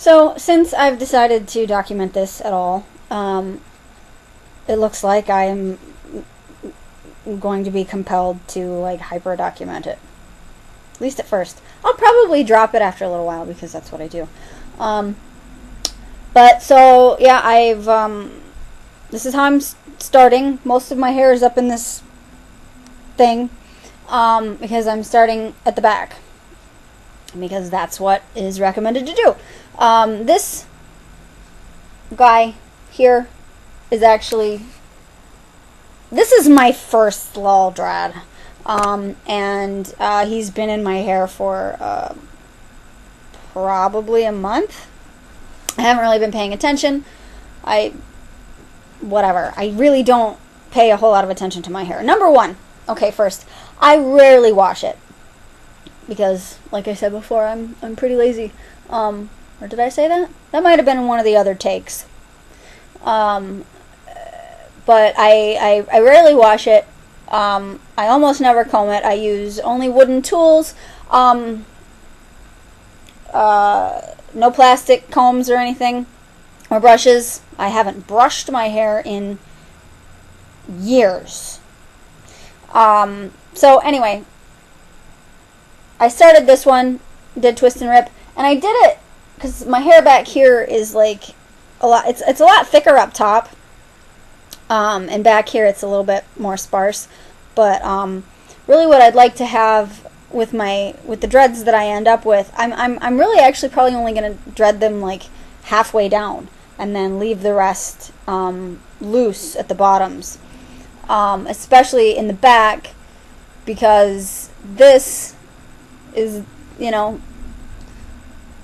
So, since I've decided to document this at all, it looks like I am going to be compelled to, like, hyper-document it. At least at first. I'll probably drop it after a little while, because that's what I do. But, so, yeah, this is how I'm starting. Most of my hair is up in this thing, because I'm starting at the back. Because that's what is recommended to do. This guy here is actually, this is my first lol dread. And he's been in my hair for probably a month. I haven't really been paying attention. Whatever. I really don't pay a whole lot of attention to my hair. Number one, okay, first, I rarely wash it. Because, like I said before, I'm pretty lazy. Or did I say that? That might have been in one of the other takes. But I rarely wash it. I almost never comb it. I use only wooden tools. No plastic combs or anything. Or brushes. I haven't brushed my hair in years. So anyway, I started this one, did twist and rip, and I did it because my hair back here is like a lot. It's a lot thicker up top, and back here it's a little bit more sparse. But really, what I'd like to have with the dreads that I end up with, I'm really actually probably only going to dread them like halfway down, and then leave the rest loose at the bottoms, especially in the back, because this is,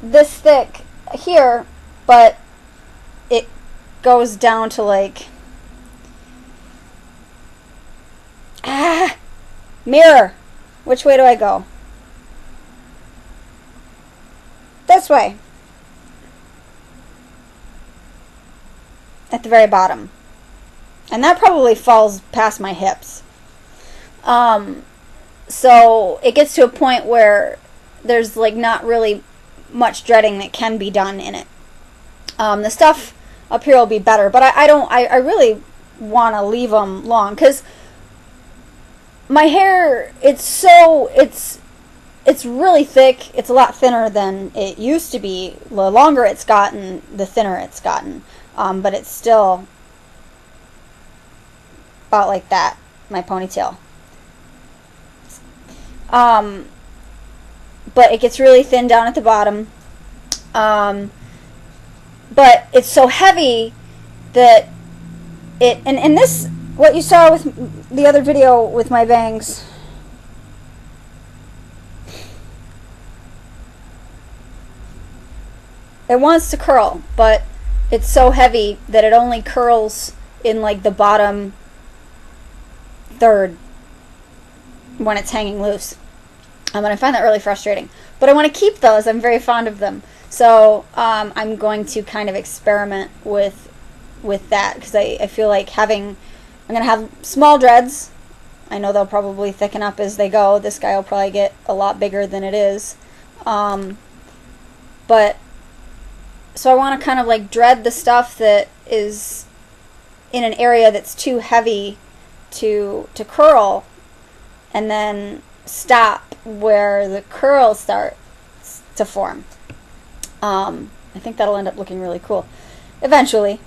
this thick here, but it goes down to like, mirror, which way do I go? This way. At the very bottom. And that probably falls past my hips. So it gets to a point where there's like not really much dreading that can be done in it. The stuff up here will be better, but I really want to leave them long, because my hair, it's really thick. It's a lot thinner than it used to be. The longer it's gotten, the thinner it's gotten. But it's still about like that, my ponytail. But it gets really thin down at the bottom. But it's so heavy that and this, what you saw with the other video with my bangs, it wants to curl, but it's so heavy that it only curls in like the bottom third when it's hanging loose. And I find that really frustrating. But I want to keep those. I'm very fond of them. So I'm going to kind of experiment with that, because I feel like I'm going to have small dreads. I know they'll probably thicken up as they go. This guy will probably get a lot bigger than it is. But so I want to kind of like dread the stuff that is in an area that's too heavy to curl, and then stop where the curls start to form. I think that'll end up looking really cool. Eventually.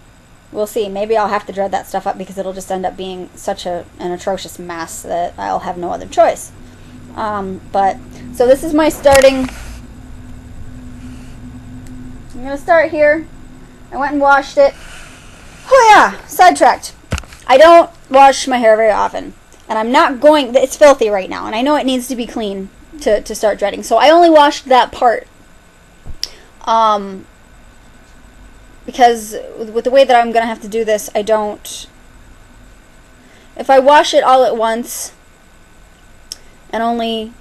We'll see. Maybe I'll have to dread that stuff up, because it'll just end up being such an atrocious mess that I'll have no other choice. But, so this is my starting. I'm going to start here. I went and washed it. Oh yeah, sidetracked. I don't wash my hair very often. And I'm not going, it's filthy right now, and I know it needs to be clean to start dreading. So I only washed that part. Because with the way that I'm going to have to do this, if I wash it all at once and only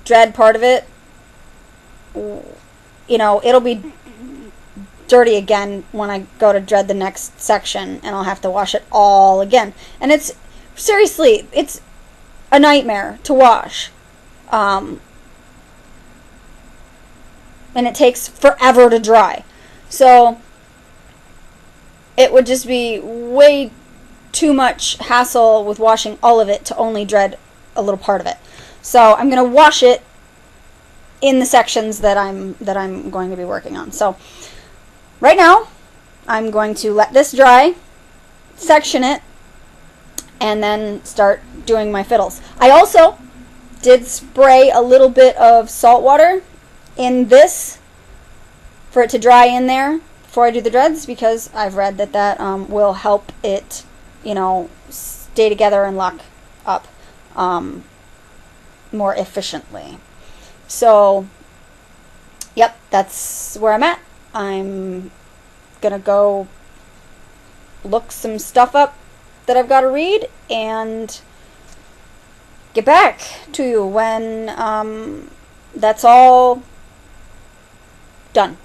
dread part of it, it'll be dirty again when I go to dread the next section, and I'll have to wash it all again. And seriously, it's a nightmare to wash. and it takes forever to dry. So it would just be way too much hassle with washing all of it to only dread a little part of it. So I'm going to wash it in the sections that I'm going to be working on. So right now I'm going to let this dry, section it, and then start doing my fiddles. I also did spray a little bit of salt water in this for it to dry in there before I do the dreads, because I've read that that will help it, you know, stay together and lock up more efficiently. So, yep, that's where I'm at. I'm gonna go look some stuff up that I've got to read and get back to you when that's all done.